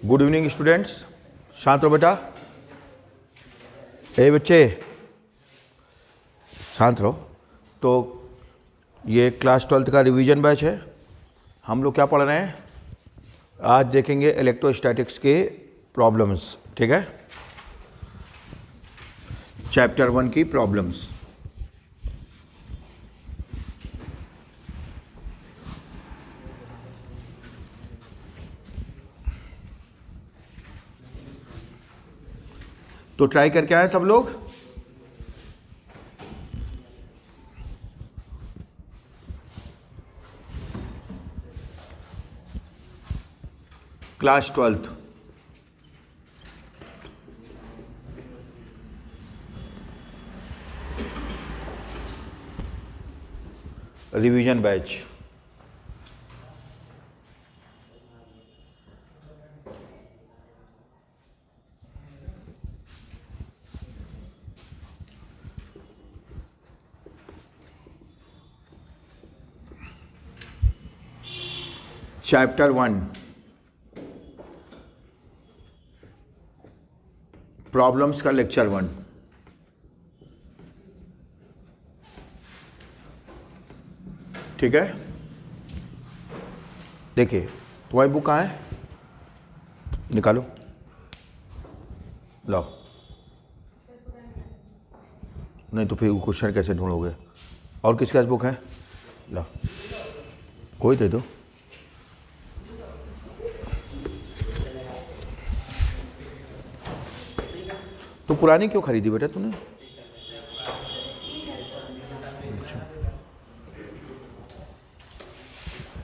Good evening students, शांत रहो बेटा। ए बच्चे शांत रहो। तो ये क्लास 12th का रिवीजन बैच है। हम लोग क्या पढ़ रहे हैं? आज देखेंगे इलेक्ट्रोस्टैटिक्स के प्रॉब्लम्स, ठीक है। चैप्टर 1 की प्रॉब्लम्स। तो ट्राई करके आए सब लोग? Class 12th revision batch. Chapter 1 problems का लेक्चर 1। ठीक है, देखिए तुम्हारी बुक कहाँ है? निकालो, लाओ। नहीं तो फिर क्वेश्चन कैसे ढूंढोगे? और किसके पास बुक है? लाओ, कोई दे दो। तो पुरानी क्यों खरीदी बेटा तूने?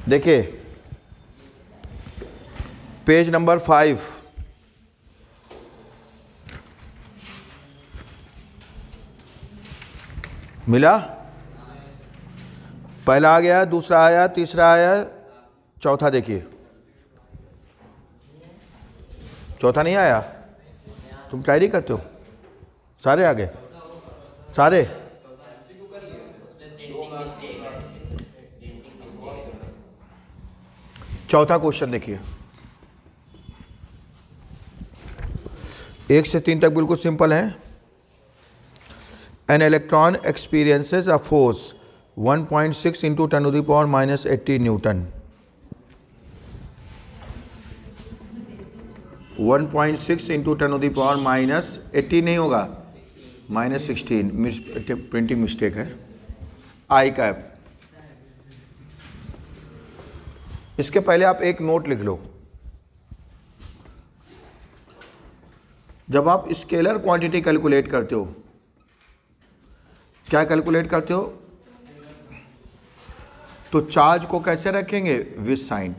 देखिए पेज नंबर 5, मिला? पहला आ गया, दूसरा आया, तीसरा आया, चौथा देखिए। चौथा नहीं आया? तुम ट्राई नहीं करते हो? सारे आ गए? सारे? चौथा क्वेश्चन देखिए, 1 से 3 तक बिल्कुल सिंपल है। An electron experiences a force 1.6 into 10⁻⁻80 Newton. 1.6 into 10⁻80 नहीं होगा, -16, प्रिंटिंग मिस्टेक है। आई का इसके पहले आप एक नोट लिख लो। जब आप स्केलर क्वांटिटी कैलकुलेट करते हो, क्या कैलकुलेट करते हो? तो चार्ज को कैसे रखेंगे? With sign.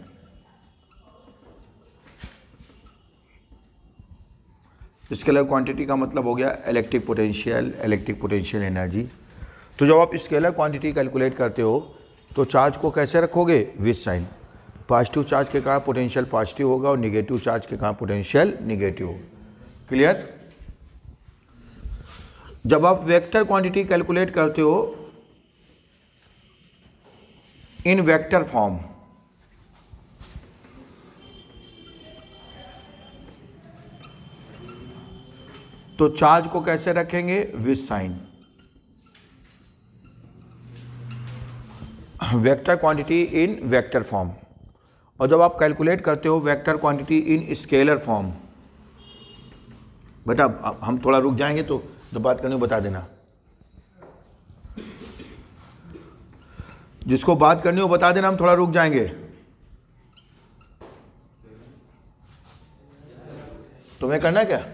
स्केलर क्वांटिटी का मतलब हो गया इलेक्ट्रिक पोटेंशियल एनर्जी। तो जब आप स्केलर क्वांटिटी कैलकुलेट करते हो तो चार्ज को कैसे रखोगे? With sign. पॉजिटिव चार्ज के कारण पोटेंशियल पॉजिटिव होगा और निगेटिव चार्ज के कारण पोटेंशियल निगेटिव होगा। क्लियर? जब आप वेक्टर क्वांटिटी कैलकुलेट करते हो इन वेक्टर फॉर्म, तो चार्ज को कैसे रखेंगे? With sign. Vector quantity in vector form. और जब आप कैलकुलेट करते हो vector quantity in scalar form, बेटा हम थोड़ा रुक जाएंगे तो जब बात करनी हो बता देना। जिसको बात करनी हो बता देना, हम थोड़ा रुक जाएंगे। तुम्हें करना है क्या?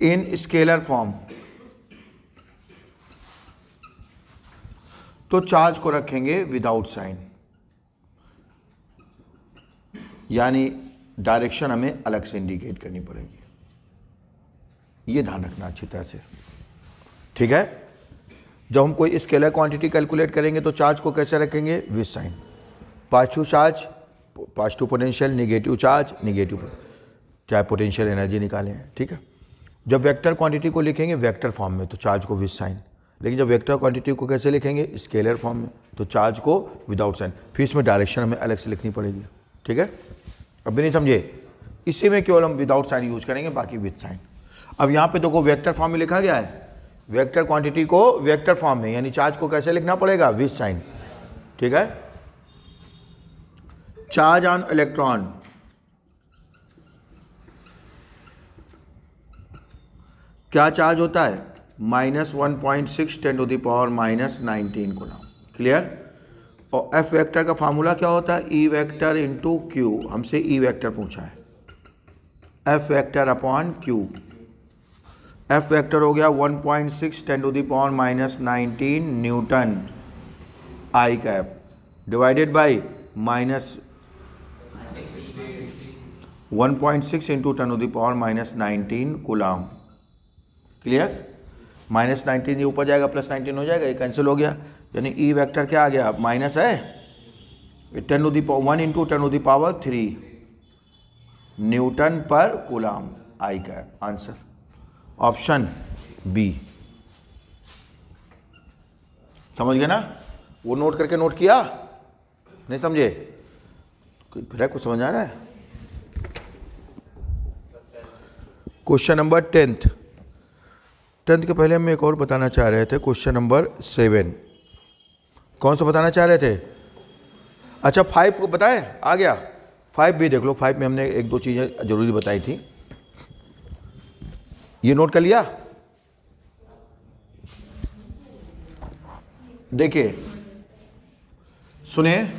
इन स्केलर फॉर्म तो चार्ज को रखेंगे विदाउट साइन, यानी डायरेक्शन हमें अलग से इंडिकेट करनी पड़ेगी। ये ध्यान रखना अच्छी तरह से, ठीक है। जब हम कोई स्केलर क्वांटिटी कैलकुलेट करेंगे तो चार्ज को कैसे रखेंगे? With sign. Positive charge positive potential, negative charge negative, चाहे पोटेंशियल एनर्जी निकालें, ठीक है। जब वेक्टर क्वांटिटी को लिखेंगे वेक्टर फॉर्म में तो चार्ज को विद साइन, लेकिन जब वेक्टर क्वांटिटी को कैसे लिखेंगे? स्केलर फॉर्म में, तो चार्ज को विदाउट साइन। फिर इसमें डायरेक्शन हमें अलग से लिखनी पड़ेगी। ठीक है, अब भी नहीं समझे, इसी में केवल हम विदाउट साइन यूज करेंगे, बाकी विद साइन। अब यहाँ पे देखो वेक्टर फॉर्म में लिखा गया है, वेक्टर क्वांटिटी को वेक्टर फॉर्म में, यानी चार्ज को कैसे लिखना पड़ेगा, विद साइन। ठीक है, चार्ज ऑन इलेक्ट्रॉन, क्या चार्ज होता है, -1.6 × 10⁻⁻19 कूलम। क्लियर। और एफ वेक्टर का फार्मूला क्या होता है, ई वेक्टर इंटू क्यू, हमसे ई वेक्टर पूछा है, F vector upon Q. F vector हो गया 1.6 × 10⁻⁻19 Newton I cap divided by -1.6 × 10⁻⁻19 coulomb. Clear. -19 ये ऊपर जाएगा, +19 हो जाएगा, ये कैंसिल हो गया, यानी ई वेक्टर क्या आ गया, माइनस है 1 × 10⁻³ न्यूटन पर कूलम आई का आंसर ऑप्शन बी। समझ गए ना, वो नोट करके नोट किया, नहीं समझे, फिर कुछ समझ आ रहा है। क्वेश्चन नंबर 10th के पहले हम एक और बताना चाह रहे थे, क्वेश्चन नंबर 7। कौन सा बताना चाह रहे थे, अच्छा 5 को बताएं, आ गया 5 भी देख लो, 5 में हमने 1-2 चीज़ें जरूरी बताई थी, ये नोट कर लिया। देखिए सुने,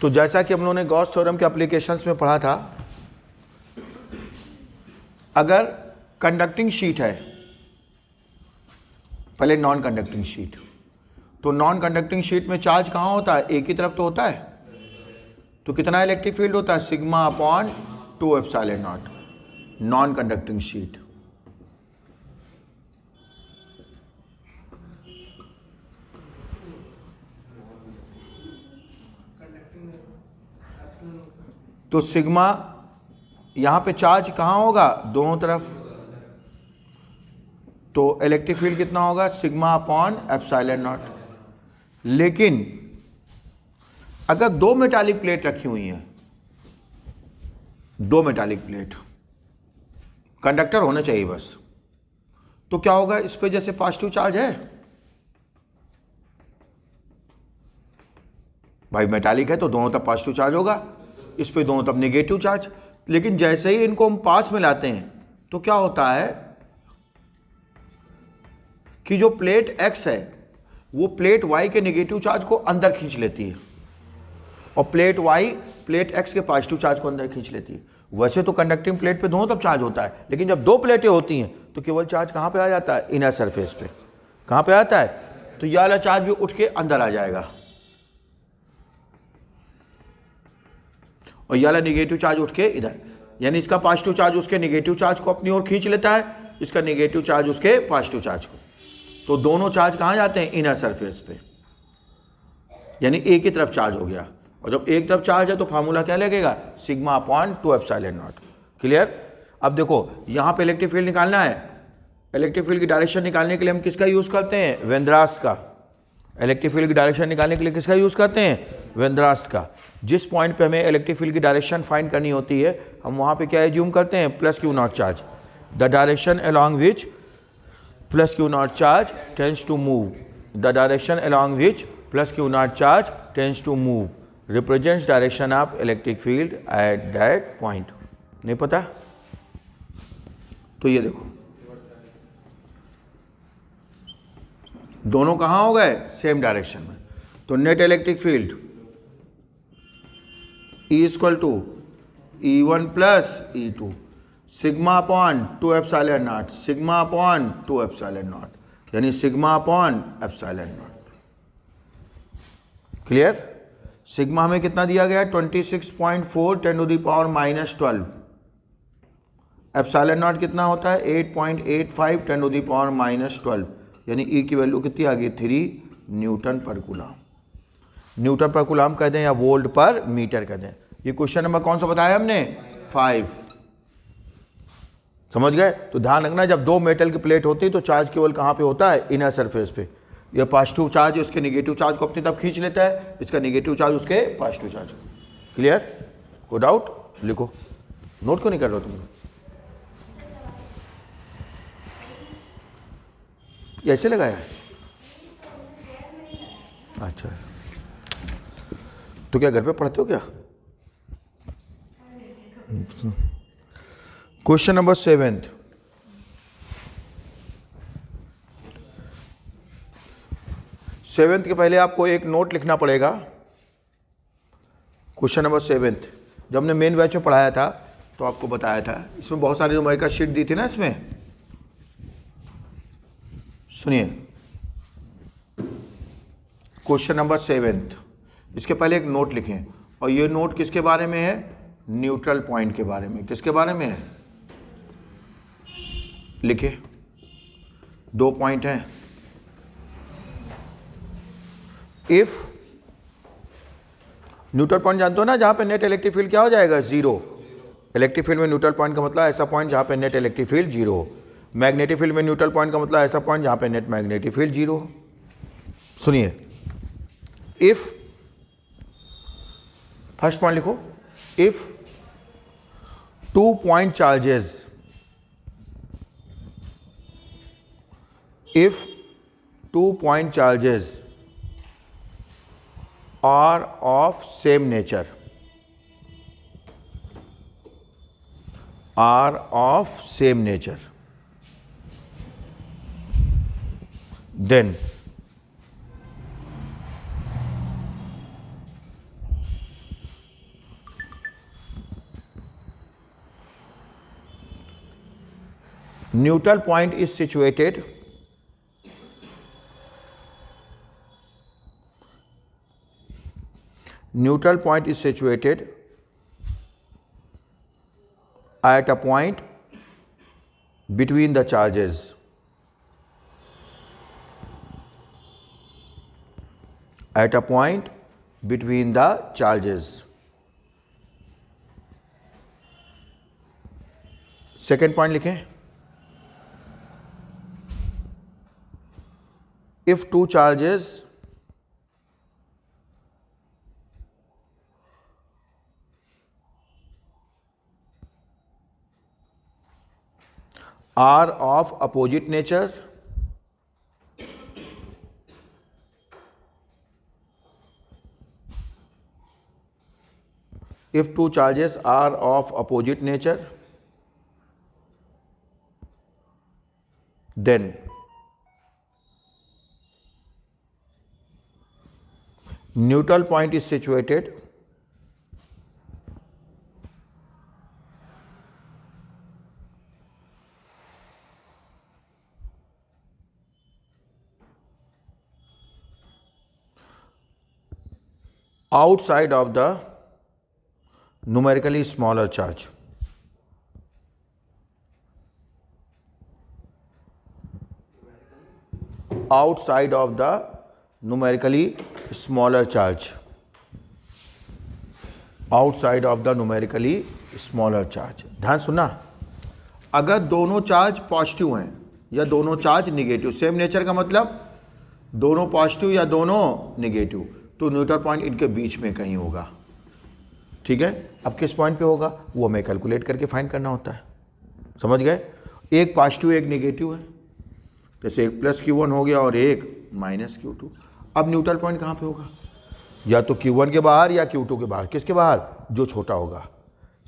तो जैसा कि हम लोगों ने गॉस थ्योरम के एप्लीकेशंस में पढ़ा था, अगर कंडक्टिंग शीट है, पहले नॉन कंडक्टिंग शीट, तो नॉन कंडक्टिंग शीट में चार्ज कहाँ होता है, एक ही तरफ तो होता है, तो कितना इलेक्ट्रिक फील्ड होता है, σ/2ε0 नॉन कंडक्टिंग शीट। तो सिग्मा, यहां पे चार्ज कहां होगा, दोनों तरफ, तो इलेक्ट्रिक फील्ड कितना होगा, σ/ε0। लेकिन अगर 2 मेटालिक प्लेट रखी हुई हैं, 2 मेटालिक प्लेट, कंडक्टर होना चाहिए बस, तो क्या होगा, इस पे जैसे पॉजिटिव चार्ज है, भाई मेटालिक है तो दोनों तरफ पॉजिटिव चार्ज होगा, इस पे दोनों तरफ नेगेटिव चार्ज। लेकिन जैसे ही इनको हम पास में लाते हैं तो क्या होता है कि जो प्लेट X है वो प्लेट Y के नेगेटिव चार्ज को अंदर खींच लेती है, और प्लेट Y प्लेट X के पॉजिटिव चार्ज को अंदर खींच लेती है। वैसे तो कंडक्टिंग प्लेट पे दोनों तरफ चार्ज होता है, लेकिन जब 2 प्लेटें होती हैं तो केवल चार्ज कहाँ पे आ जाता है, इनर सरफेस पे। कहाँ पे आता है, तो ये वाला चार्ज भी उठ के अंदर आ जाएगा, और ये वाला नेगेटिव चार्ज उठ के इधर, यानी इसका पॉजिटिव चार्ज उसके नेगेटिव चार्ज को अपनी ओर खींच लेता है, इसका नेगेटिव चार्ज उसके पॉजिटिव चार्ज को, तो दोनों चार्ज कहाँ जाते हैं, इनर सरफेस पे, यानी एक ही तरफ चार्ज हो गया। और जब एक तरफ चार्ज है तो फार्मूला क्या लगेगा, σ/2ε0। क्लियर। अब देखो यहाँ पे इलेक्ट्रिक फील्ड निकालना है, इलेक्ट्रिक फील्ड की डायरेक्शन निकालने के लिए हम किसका यूज़ करते हैं, वेंद्रास का। इलेक्ट्रिक फील्ड की डायरेक्शन निकालने के लिए किसका यूज़ करते हैं, वेंद्रास का। जिस पॉइंट पे हमें इलेक्ट्रिक फील्ड की डायरेक्शन फाइंड करनी होती है, हम वहाँ पे क्या एज्यूम करते हैं, +Q0 charge, the direction along which +Q0 charge tends to move, the direction along which +Q0 charge tends to move represents direction of electric field at that point. नहीं पता, तो ये देखो दोनों कहाँ हो गए, सेम डायरेक्शन में, तो net electric field E = E1 + E2 σ/2ε0, σ/2ε0, यानी σ/ε0। क्लियर। सिग्मा हमें कितना दिया गया है, 26.4 × 10⁻⁻12। ε0 कितना होता है, 8.85 × 10⁻12, यानी E की वैल्यू कितनी आ गई, 3 न्यूटन पर कूलम। न्यूटन पर कूलम कह दें या वोल्ट पर मीटर कह दें। ये क्वेश्चन नंबर कौन सा बताया हमने, 5। समझ गए। तो ध्यान रखना, जब 2 मेटल की प्लेट होती है तो चार्ज केवल कहाँ पे होता है, इनर सरफेस पे। ये पॉजिटिव चार्ज उसके नेगेटिव चार्ज को अपनी तरफ खींच लेता है, इसका नेगेटिव चार्ज उसके पॉजिटिव चार्ज। क्लियर? कोई डाउट? लिखो। नोट क्यों नहीं कर रहे हो तुम? ऐसे लगाया है? अच्छा, तो क्या घर पे पढ़ते हो क्या? Question number 7। सेवेंथ के पहले आपको एक नोट लिखना पड़ेगा। क्वेश्चन नंबर 7 जब हमने मेन बैच में पढ़ाया था तो आपको बताया था, इसमें बहुत सारी न्यूमेरिकल शीट दी थी ना। इसमें सुनिए, क्वेश्चन नंबर 7, इसके पहले एक नोट लिखें, और ये नोट किसके बारे में है? न्यूट्रल पॉइंट के बारे में। किसके बारे में है? लिखे, 2 पॉइंट हैं। इफ न्यूट्रल पॉइंट जानते हो ना, जहां पे नेट इलेक्ट्रिक फील्ड क्या हो जाएगा? 0। इलेक्ट्रिक फील्ड में न्यूट्रल पॉइंट का मतलब ऐसा पॉइंट जहां पे net electric field 0। Magnetic field में न्यूट्रल पॉइंट का मतलब ऐसा पॉइंट जहां पे नेट मैग्नेटिक फील्ड 0। सुनिए, इफ, फर्स्ट पॉइंट लिखो, if 2 point charges, if 2 point charges are of same nature, then neutral point is situated at a point between the charges. At a point between the charges. Second point लिखें, if 2 charges are of opposite nature, if 2 charges are of opposite nature, then neutral point is situated outside of the numerically smaller charge. Outside of the numerically smaller charge. Outside of the numerically smaller charge. ध्यान सुनना, अगर दोनों charge positive हैं या दोनों charge negative, same nature का मतलब दोनों पॉजिटिव या दोनों निगेटिव, तो न्यूट्रल पॉइंट इनके बीच में कहीं होगा। ठीक है, अब किस पॉइंट पे होगा वो हमें कैलकुलेट करके फाइंड करना होता है। समझ गए? एक पॉजिटिव एक निगेटिव है, जैसे एक प्लस Q1 हो गया और एक माइनस Q2। अब न्यूट्रल पॉइंट कहाँ पे होगा? या तो Q1 के बाहर या Q2 के बाहर। किसके बाहर? जो छोटा होगा।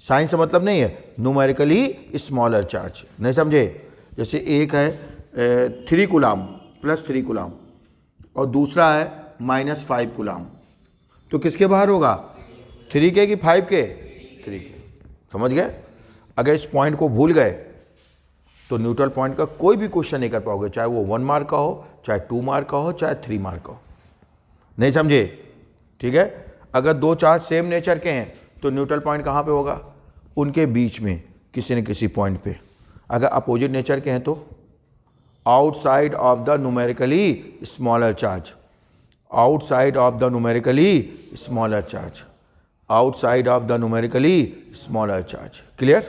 साइन से मतलब नहीं है, न्यूमेरिकली स्मॉलर चार्ज। नहीं समझे? जैसे एक है 3 कूलाम प्लस 3 कूलाम और दूसरा है -5 कूलाम, तो किसके बाहर होगा? 3 के कि 5 के? 3 के। समझ गए? अगर इस पॉइंट को भूल गए तो न्यूट्रल पॉइंट का कोई भी क्वेश्चन नहीं कर पाओगे, चाहे वो 1 मार्क का हो, चाहे 2 मार्क का हो, चाहे 3 मार्क का हो। नहीं समझे? ठीक है, अगर 2 चार्ज सेम नेचर के हैं तो न्यूट्रल पॉइंट कहाँ पे होगा? उनके बीच में किसी न किसी पॉइंट पे। अगर अपोजिट नेचर के हैं तो outside of the numerically smaller charge. Outside of the numerically smaller charge. Outside of the numerically smaller charge. Clear?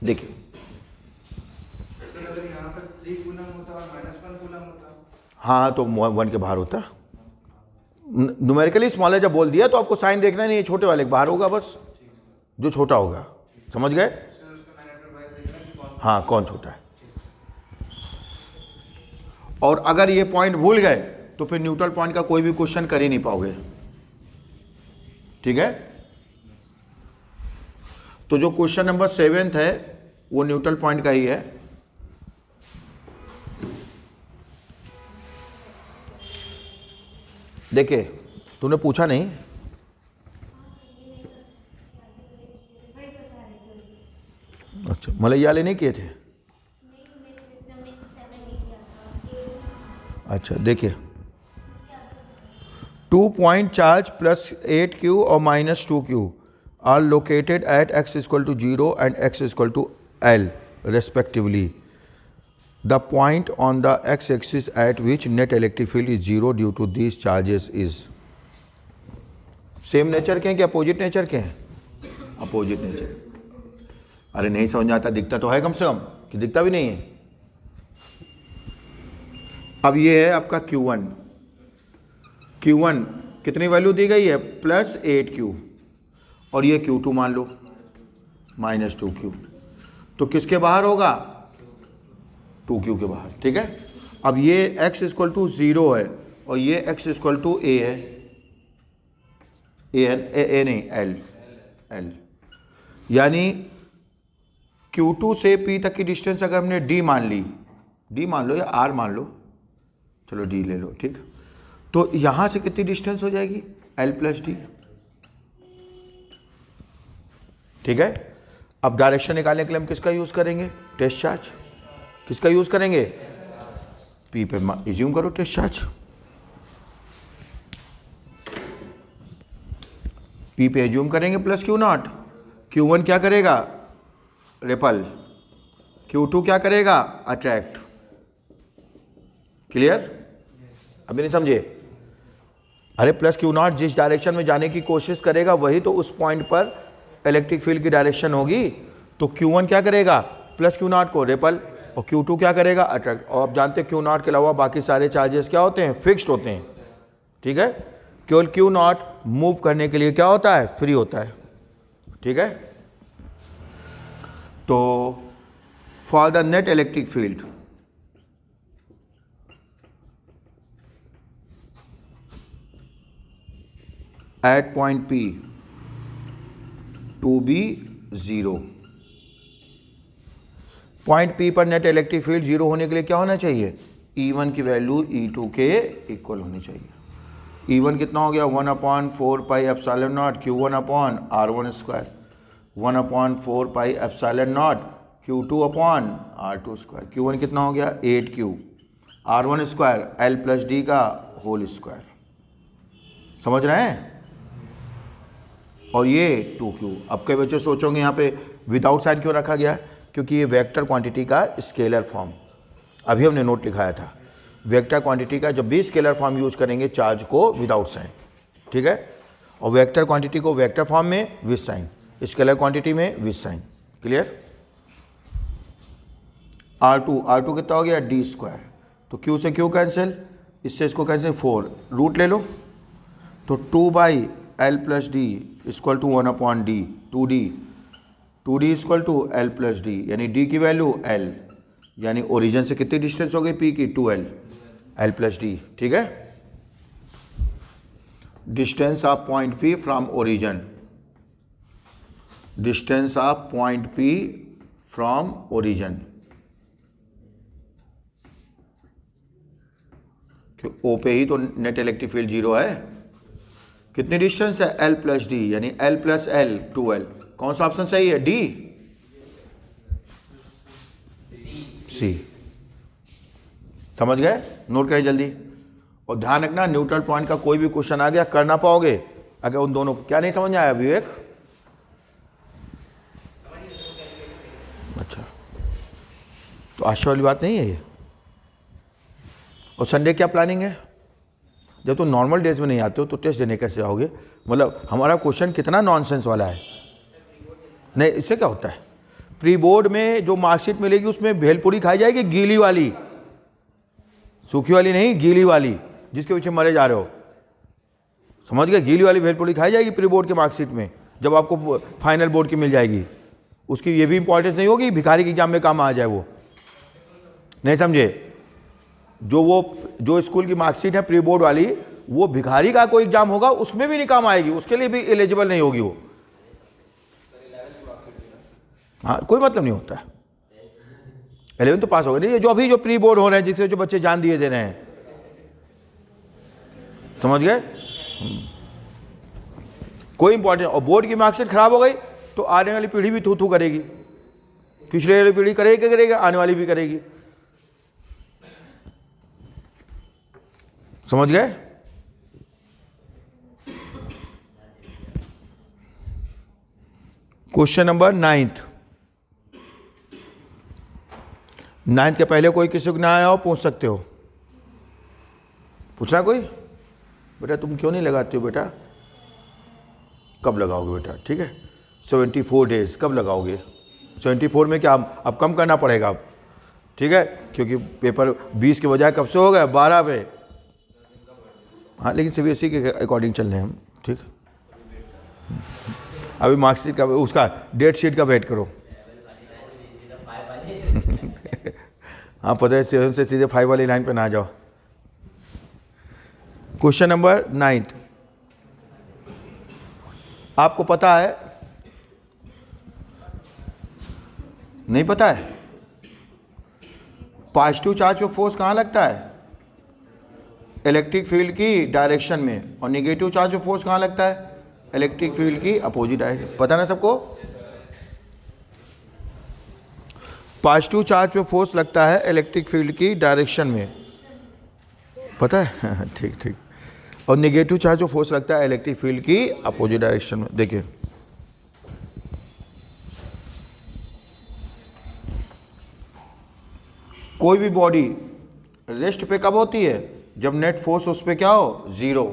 देखिए, हाँ तो 1 के बाहर होता। न्यूमेरिकली स्मॉलर जब बोल दिया तो आपको साइन देखना नहीं है, छोटे वाले के बाहर होगा बस, जो छोटा होगा। समझ गए? हाँ कौन छोटा है। और अगर ये पॉइंट भूल गए तो फिर न्यूट्रल पॉइंट का कोई भी क्वेश्चन कर ही नहीं पाओगे। ठीक है, तो जो क्वेश्चन नंबर 7 है वो न्यूट्रल पॉइंट का ही है। देखिए तूने पूछा नहीं। अच्छा मलयाले नहीं किए थे। अच्छा देखिए 2 पॉइंट चार्ज प्लस 8q और minus 2q are located at x equal to 0 and x equal to l respectively. The point on the x-axis at which net electric field is 0 due to these charges is same nature के हैं कि opposite nature के हैं? Opposite nature. अरे नहीं समझ आता, दिखता तो है कम से कम, कि दिखता भी नहीं है। अब ये है आपका Q1। Q1 कितनी वैल्यू दी गई है? प्लस 8q, और ये Q2 मान लो माइनस 2q, तो किसके बाहर होगा? 2q के बाहर। ठीक है, अब ये x इक्वल टू 0 है और ये x इक्वल टू a है, a नहीं l, यानी Q2 से P तक की डिस्टेंस अगर हमने d मान ली, d मान लो या r मान लो, चलो d ले लो। ठीक, तो यहां से कितनी डिस्टेंस हो जाएगी? l plus D. ठीक है, अब डायरेक्शन निकालने के लिए हम किसका यूज करेंगे? Test charge. किसका यूज करेंगे? P पे एज्यूम करो टेस्ट चार्ज, P पे एज्यूम करेंगे प्लस Q0। Q1 क्या करेगा? रिपल। Q2 क्या करेगा? अट्रैक्ट। क्लियर? अभी नहीं समझे? अरे प्लस Q0 जिस डायरेक्शन में जाने की कोशिश करेगा वही तो उस पॉइंट पर इलेक्ट्रिक फील्ड की डायरेक्शन होगी। तो Q1 क्या करेगा? प्लस Q0 को रिपल, और Q2 क्या करेगा? अट्रैक्ट। और आप जानते हैं Q0 के अलावा बाकी सारे चार्जेस क्या होते हैं? फिक्स्ड होते हैं। ठीक है, केवल Q0 मूव करने के लिए क्या होता है? फ्री होता है। ठीक है, तो for the net electric field at point P to be 0, point P पर नेट इलेक्ट्रिक फील्ड 0 होने के लिए क्या होना चाहिए? E1 की वैल्यू E2 के इक्वल होनी चाहिए। E1 कितना हो गया? 1/4 pi epsilon naught Q1 upon R1 square, 1/4 pi epsilon not Q2 upon R2 square. Q1 कितना हो गया? 8q, R1 square L plus D का होल स्क्वायर। समझ रहे हैं? और ये 2q। अब कई बच्चे सोचोगे यहाँ पे विदाउट साइन क्यों रखा गया? क्योंकि ये वेक्टर क्वांटिटी का स्केलर फॉर्म, अभी हमने नोट लिखाया था, वेक्टर क्वांटिटी का जब भी स्केलर फॉर्म यूज करेंगे चार्ज को विदाउट साइन। ठीक है, और वेक्टर क्वांटिटी को वेक्टर फॉर्म में विद साइन, स्केलर क्वांटिटी में विद साइन। क्लियर? R2 कितना हो गया? d स्क्वायर, तो q से q कैंसिल, इससे इसको कैंसिल, 4 रूट ले लो, तो 2/L plus D equal to 1/d, 2d equal to L plus D, यानी d की वैल्यू L, यानी ओरिजिन से कितनी डिस्टेंस हो गई? P की 2L, L प्लस डी। ठीक है, distance of point P from origin, distance of point P from origin, O पे ही तो नेट इलेक्ट्रिक फील्ड 0 है। कितनी डिस्टेंस है? L प्लस डी, यानी L प्लस L 2L। कौन सा ऑप्शन सही है? डी, सी। समझ गए? नोट करें जल्दी, और ध्यान रखना न्यूट्रल पॉइंट का कोई भी क्वेश्चन आ गया कर ना पाओगे अगर उन दोनों को। क्या नहीं समझ में आया विवेक? अच्छा, तो आशा वाली बात नहीं है ये। और संडे क्या प्लानिंग है? जब तो नॉर्मल डेज में नहीं आते हो तो टेस्ट देने कैसे आओगे? मतलब हमारा क्वेश्चन कितना नॉनसेंस वाला है। नहीं, इससे क्या होता है? प्री बोर्ड में जो मार्कशीट मिलेगी उसमें भेलपुरी खाई जाएगी गीली वाली, सूखी वाली नहीं, गीली वाली, जिसके पीछे मरे जा रहे हो, समझ गए? गीली वाली भेलपुरी खाई जाएगी प्री बोर्ड के मार्कशीट में, जब आपको फाइनल बोर्ड की मिल जाएगी। उसकी ये भी इंपॉर्टेंस नहीं होगी भिखारी के एग्जाम में काम आ जाए, वो नहीं समझे? जो स्कूल की मार्कशीट है प्री बोर्ड वाली, वो भिखारी का कोई एग्जाम होगा उसमें भी नहीं काम आएगी, उसके लिए भी एलिजिबल नहीं होगी वो। हाँ, कोई मतलब नहीं होता है। 11 तो पास हो गए, जो अभी जो प्री बोर्ड हो रहे हैं, जिससे जो बच्चे जान दिए दे रहे हैं, समझ गए? कोई इंपॉर्टेंट, और बोर्ड की मार्कशीट खराब हो गई तो आने वाली पीढ़ी भी थू थू करेगी, पिछले वाली पीढ़ी करेगी क्या करेगी, आने वाली भी करेगी, समझ गए? क्वेश्चन नंबर 9th के पहले कोई किसी को ना आया हो पूछ सकते हो। पूछना कोई? बेटा तुम क्यों नहीं लगाते हो बेटा? कब लगाओगे बेटा? ठीक है, 74 डेज कब लगाओगे? 74 में क्या अब कम करना पड़ेगा अब, ठीक है, क्योंकि पेपर 20 के बजाय कब से हो गया 12 पे। हाँ, लेकिन CBSE के अकॉर्डिंग चल रहे हैं हम, ठीक। अभी मार्कशीट का, उसका डेट शीट का वेट करो। हाँ पता है, 7 से सीधे 5 वाली लाइन पे ना जाओ। क्वेश्चन नंबर 9, आपको पता है, नहीं पता है, पॉजिटिव चार्ज पे फोर्स कहाँ लगता है? इलेक्ट्रिक फील्ड की डायरेक्शन में। और नेगेटिव चार्ज पे फोर्स कहाँ लगता है? इलेक्ट्रिक फील्ड की अपोजिट डायरेक्शन। पता ना सबको? पॉजिटिव चार्ज पे फोर्स लगता है इलेक्ट्रिक फील्ड की डायरेक्शन में, पता है? ठीक ठीक। और नेगेटिव चार्ज पे फोर्स लगता है इलेक्ट्रिक फील्ड की अपोजिट डायरेक्शन में। देखिए, कोई भी बॉडी रेस्ट पे कब होती है? जब नेट फोर्स उस पे क्या हो? 0।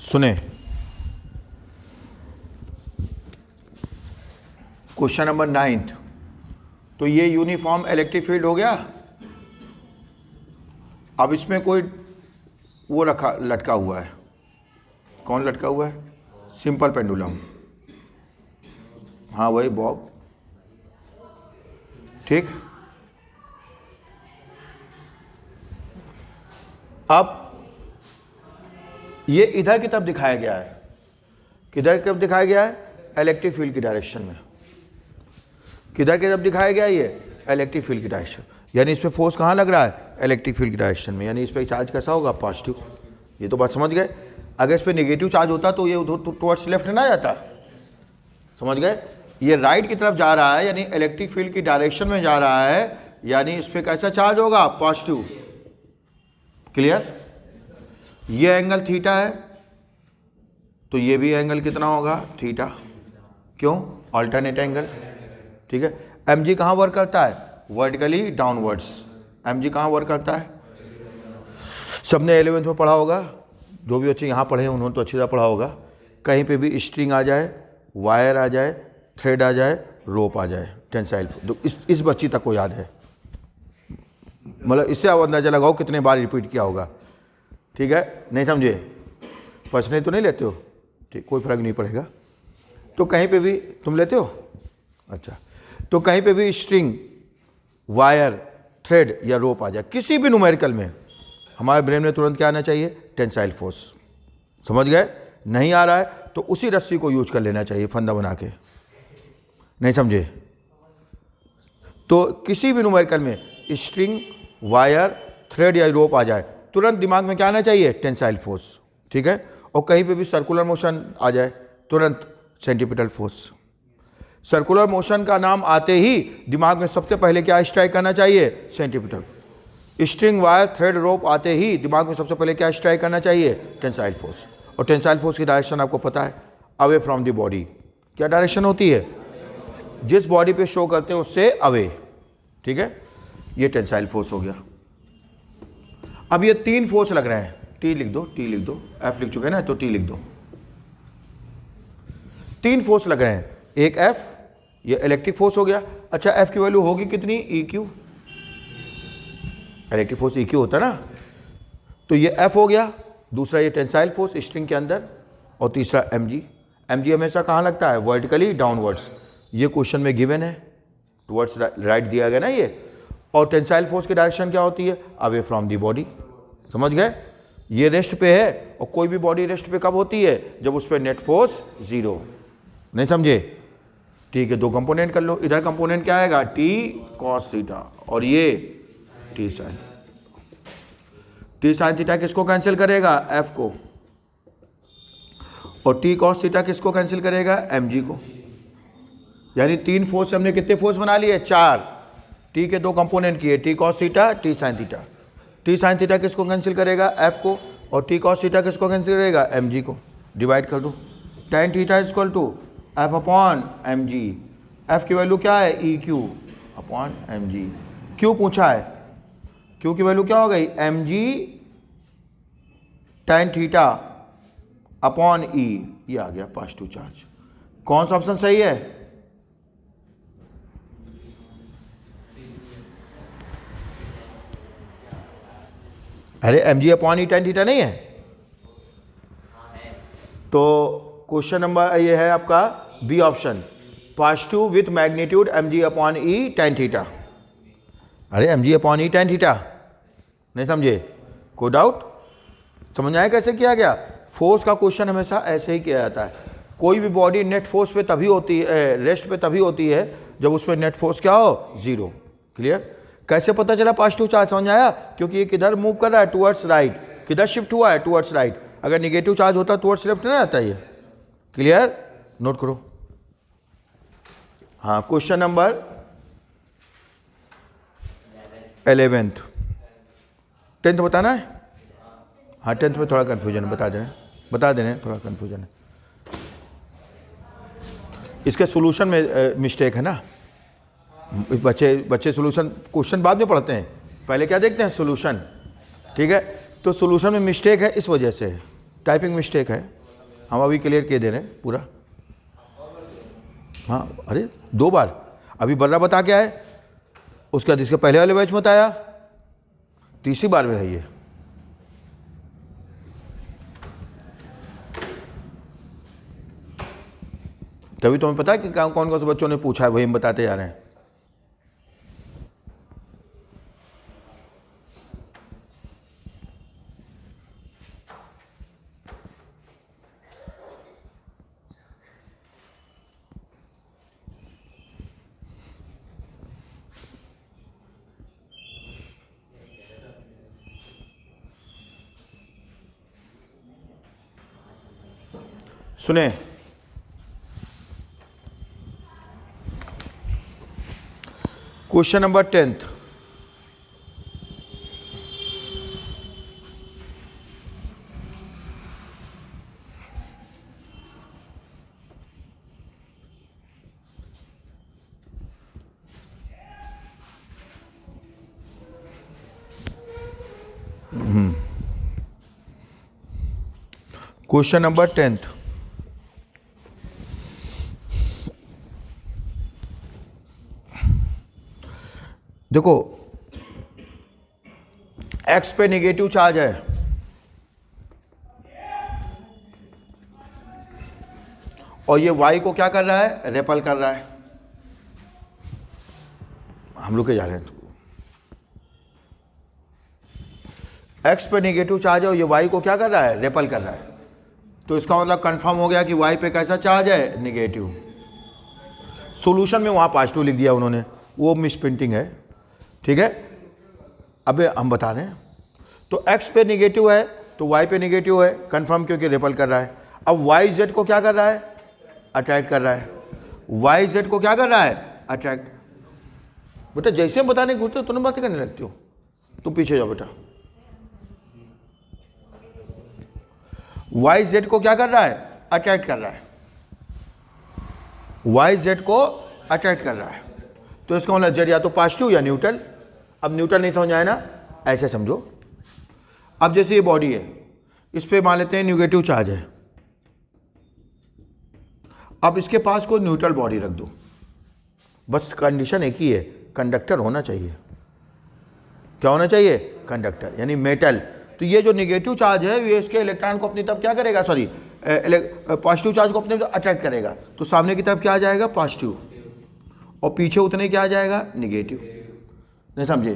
सुने, क्वेश्चन नंबर 9, तो ये यूनिफॉर्म इलेक्ट्रिक फील्ड हो गया। अब इसमें कोई वो लटका हुआ है, कौन लटका हुआ है? सिंपल पेंडुलम, हाँ वही बॉब, ठीक। अब ये इधर की तरफ दिखाया गया है, किधर की तरफ दिखाया गया है? इलेक्ट्रिक फील्ड की डायरेक्शन में। किधर की तरफ दिखाया गया है? ये इलेक्ट्रिक फील्ड की डायरेक्शन, यानी इस पे फोर्स कहाँ लग रहा है? इलेक्ट्रिक फील्ड की डायरेक्शन में, यानी इस पे चार्ज कैसा होगा? पॉजिटिव। ये तो बात समझ गए। अगर इस पे नेगेटिव चार्ज होता तो ये उधर टुवर्ड्स लेफ्ट ना जाता, समझ गए? ये राइट की तरफ जा रहा है, यानी इलेक्ट्रिक फील्ड की डायरेक्शन में जा रहा है, यानी इस पे कैसा चार्ज होगा? पॉजिटिव। क्लियर? ये एंगल थीटा है, तो ये भी एंगल कितना होगा? थीटा। क्यों? अल्टरनेट एंगल, ठीक है। mg कहाँ वर्क करता है? Vertically downwards. mg कहाँ वर्क करता है? सबने 11th में पढ़ा होगा, जो भी बच्चे यहाँ पढ़े हैं उन्होंने तो अच्छी तरह पढ़ा होगा। कहीं पे भी स्ट्रिंग आ जाए, वायर आ जाए, थ्रेड आ जाए, रोप आ जाए, टेंसाइल, तो इस बच्ची तक को याद है, मतलब इससे आप अंदाजा लगाओ कितने बार रिपीट किया होगा, ठीक है। नहीं समझे? पर्सनली तो नहीं लेते हो, ठीक, कोई फर्क नहीं पड़ेगा। तो कहीं पे भी तुम लेते हो, अच्छा, तो कहीं पे भी स्ट्रिंग, वायर, थ्रेड या रोप आ जाए, किसी भी न्यूमेरिकल में, हमारे ब्रेन में तुरंत क्या आना चाहिए? Tensile force. समझ गए? नहीं आ रहा है तो उसी रस्सी को यूज कर लेना चाहिए फंदा बना के। नहीं समझे? तो किसी भी न्यूमेरिकल में स्ट्रिंग, वायर, थ्रेड या रोप आ जाए, तुरंत दिमाग में क्या आना चाहिए? टेंसाइल फोर्स, ठीक है। और कहीं पे भी सर्कुलर मोशन आ जाए, तुरंत सेंटीपिटल फोर्स। सर्कुलर मोशन का नाम आते ही दिमाग में सबसे पहले क्या स्ट्राइक करना चाहिए? सेंटीपिटल। स्ट्रिंग, वायर, थ्रेड, रोप आते ही दिमाग में सबसे पहले क्या स्ट्राइक करना चाहिए? Tensile force. और टेंसाइल फोर्स की डायरेक्शन आपको पता है, अवे फ्रॉम द बॉडी। क्या डायरेक्शन होती है? जिस बॉडी पे शो करते हैं उससे अवे, ठीक है। ये टेंसाइल फोर्स हो गया। अब ये 3 फोर्स लग रहे हैं, टी लिख दो, टी लिख दो, एफ लिख चुके हैं ना, तो टी लिख दो। 3 फोर्स लग रहे हैं, एक F, ये इलेक्ट्रिक फोर्स हो गया। अच्छा F की वैल्यू होगी कितनी, EQ, इलेक्ट्रिक फोर्स EQ होता है ना, तो ये F हो गया, दूसरा ये टेंसाइल फोर्स स्ट्रिंग के अंदर, और तीसरा mg। mg हमेशा कहाँ लगता है, वर्टिकली डाउनवर्ड्स, ये क्वेश्चन में गिवन है, टुवर्ड्स राइट दिया गया ना ये। और टेंसाइल फोर्स की डायरेक्शन क्या होती है, अवे फ्रॉम दी बॉडी, समझ गए। ये रेस्ट पे है, और कोई भी बॉडी रेस्ट पे कब होती है, जब उस पर नेट फोर्स 0, नहीं समझे, ठीक है। दो कंपोनेंट कर लो, इधर कंपोनेंट क्या आएगा, T cos थीटा, और ये T sin थीटा किसको कैंसिल करेगा, F को, और T cos थीटा किसको कैंसिल करेगा, mg को। यानी 3 फोर्स, हमने कितने फोर्स बना लिए, 4, T के 2 कंपोनेंट किए, T cos theta, T sin theta. T sin theta किसको कैंसिल करेगा, F को, और T cos थीटा किसको कैंसिल करेगा, mg को। डिवाइड कर दो, tan theta is equal to F upon mg। F की वैल्यू क्या है, EQ अपॉन mg। Q पूछा है, Q की वैल्यू क्या हो गई, mg tan theta upon E, ये आ गया पॉजिटिव चार्ज। कौन सा ऑप्शन सही है, अरे mg upon E tan theta नहीं है, तो क्वेश्चन नंबर ये है आपका B option, positive with magnitude mg upon E tan theta. अरे mg upon E tan theta, नहीं समझे, कोई डाउट, समझ आया कैसे किया गया। फोर्स का क्वेश्चन हमेशा ऐसे ही किया जाता है, कोई भी बॉडी नेट फोर्स पे तभी होती है, रेस्ट पे तभी होती है जब उस पर नेट फोर्स क्या हो, 0। क्लियर। कैसे पता चला पॉजिटिव चार्ज, समझ आया, क्योंकि ये किधर मूव कर रहा है, टुवर्ड्स राइट, किधर शिफ्ट हुआ है, टुवर्ड्स राइट। अगर निगेटिव चार्ज होता टुवर्ड्स लेफ्ट नहीं आता ये। क्लियर, नोट करो। हाँ, क्वेश्चन नंबर 11th, 10th बताना है। हाँ 10th में थोड़ा कन्फ्यूजन है, बता देने थोड़ा कन्फ्यूजन है। इसके सॉल्यूशन में मिस्टेक है ना, बच्चे सॉल्यूशन क्वेश्चन बाद में पढ़ते हैं, पहले क्या देखते हैं, सॉल्यूशन, ठीक है। तो सॉल्यूशन में मिस्टेक है, इस वजह से टाइपिंग मिस्टेक है, हम अभी क्लियर किए दे रहे हैं पूरा। हाँ, अरे 2 बार, अभी बर्रा बता के आए, उसके बाद इसके पहले वाले बैच में बताया, तीसरी बार में है ये। तभी तुम्हें पता है कि कौन कौन से बच्चों ने पूछा है, वही हम बताते जा रहे हैं। सुने, question number 10th, question number 10th, देखो x पे नेगेटिव चार्ज है, और ये y को क्या कर रहा है, रेपल कर रहा है। हम लोग के जा रहे हैं, x पे नेगेटिव चार्ज है और ये y को क्या कर रहा है, रेपल कर रहा है। तो इसका मतलब कंफर्म हो गया कि y पे कैसा चार्ज है, नेगेटिव। सॉल्यूशन में वहां पॉजिटिव लिख दिया उन्होंने, वो मिस प्रिंटिंग है, ठीक है। अब हम बता दें, तो x पे नेगेटिव है तो y पे नेगेटिव है, कंफर्म, क्योंकि रेपल कर रहा है। अब y z को क्या कर रहा है, अट्रैक्ट कर रहा है। y z को क्या कर रहा है, अट्रैक्ट। बेटा जैसे हम बताने घूरते हो तुरंत बातें करने लगती हो, तुम पीछे जाओ बेटा। y z को क्या कर रहा है, अट्रैक्ट कर रहा है, y z को अट्रैक्ट कर रहा है। तो इसका मतलब z या तो पॉजिटिव या न्यूट्रल। अब न्यूट्रल नहीं समझ आया ना, ऐसे समझो। अब जैसे ये बॉडी है, इस पे मान लेते हैं नेगेटिव चार्ज है, अब इसके पास कोई न्यूट्रल बॉडी रख दो, बस कंडीशन एक ही है, कंडक्टर होना चाहिए। क्या होना चाहिए? कंडक्टर, यानी मेटल। तो ये जो निगेटिव चार्ज है ये इसके इलेक्ट्रॉन को अपनी तरफ क्या करेगा, सॉरी पॉजिटिव चार्ज को अपने तरफ अट्रैक्ट करेगा। तो सामने की तरफ क्या आ जाएगा? पॉजिटिव, और पीछे उतने क्या आ जाएगा? निगेटिव। नहीं समझे?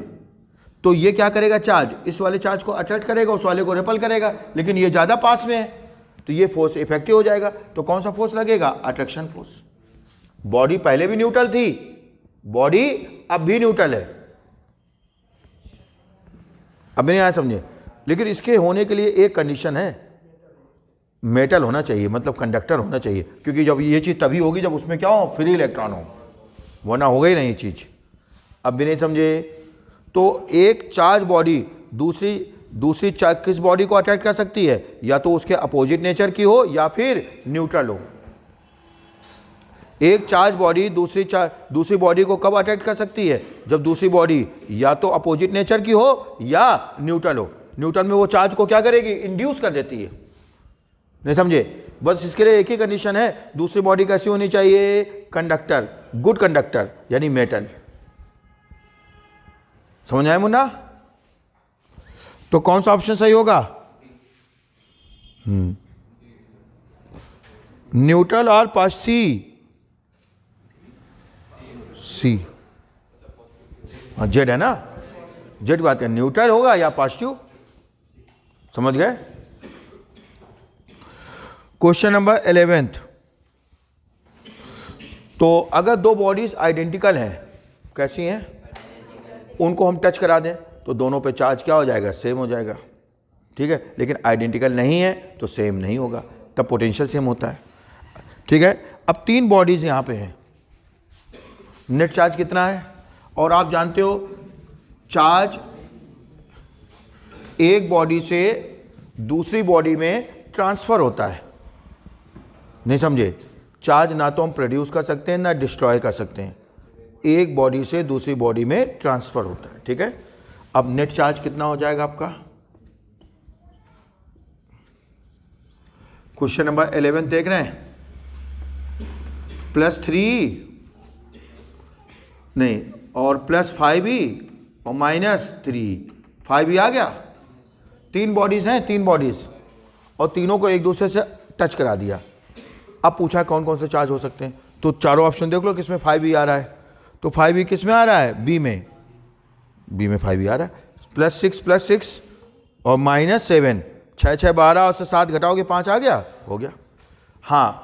तो ये क्या करेगा? चार्ज इस वाले चार्ज को अट्रैक्ट करेगा, उस वाले को रिपल करेगा, लेकिन ये ज़्यादा पास में है तो ये फोर्स इफेक्टिव हो जाएगा। तो कौन सा फोर्स लगेगा? Attraction force. बॉडी पहले भी न्यूट्रल थी, बॉडी अब भी न्यूट्रल है। अब नहीं आया समझे? लेकिन इसके होने के लिए एक कंडीशन है, मेटल होना चाहिए, मतलब कंडक्टर होना चाहिए, क्योंकि जब ये चीज़ तभी होगी जब उसमें क्या हो? फ्री इलेक्ट्रॉन हो, वरना होगा ही नहीं ये चीज़। अब भी नहीं समझे? तो एक चार्ज बॉडी दूसरी चार्ज किस बॉडी को अट्रैक्ट कर सकती है? या तो उसके अपोजिट नेचर की हो या फिर न्यूट्रल हो। एक चार्ज बॉडी दूसरी बॉडी को कब अट्रैक्ट कर सकती है? जब दूसरी बॉडी या तो अपोजिट नेचर की हो या न्यूट्रल हो। न्यूट्रल में वो चार्ज को क्या करेगी? इंड्यूस कर देती है। नहीं समझे? बस इसके लिए एक ही कंडीशन है, दूसरी बॉडी कैसी होनी चाहिए? कंडक्टर, गुड कंडक्टर, यानी मेटल। समझ आए मुन्ना? तो कौन सा ऑप्शन सही होगा? न्यूट्रल और पास सी, हाँ जेड है ना, जेड बात है, न्यूट्रल होगा या पॉजिटिव। समझ गए? Question number 11। तो अगर दो बॉडीज आइडेंटिकल हैं, कैसी हैं? उनको हम टच करा दें तो दोनों पे चार्ज क्या हो जाएगा? सेम हो जाएगा। ठीक है, लेकिन आइडेंटिकल नहीं है तो सेम नहीं होगा, तब पोटेंशियल सेम होता है। ठीक है, अब तीन बॉडीज यहाँ पे हैं, नेट चार्ज कितना है? और आप जानते हो चार्ज एक बॉडी से दूसरी बॉडी में ट्रांसफर होता है। नहीं समझे? चार्ज ना तो हम प्रोड्यूस कर सकते हैं ना डिस्ट्रॉय कर सकते हैं, एक बॉडी से दूसरी बॉडी में ट्रांसफर होता है। ठीक है, अब नेट चार्ज कितना हो जाएगा आपका? क्वेश्चन नंबर 11 देख रहे हैं, +3 नहीं और +5e और -3, 5e आ गया। तीन बॉडीज हैं, तीन बॉडीज, और तीनों को एक दूसरे से टच करा दिया। अब पूछा कौन कौन से चार्ज हो सकते हैं, तो चारों ऑप्शन देख लो किसमें 5e आ रहा है। तो 5e किस में आ रहा है? बी में, बी में 5e आ रहा है। +6 और -7, 6 6 12 और से 7 घटाओगे 5 आ गया, हो गया। हाँ,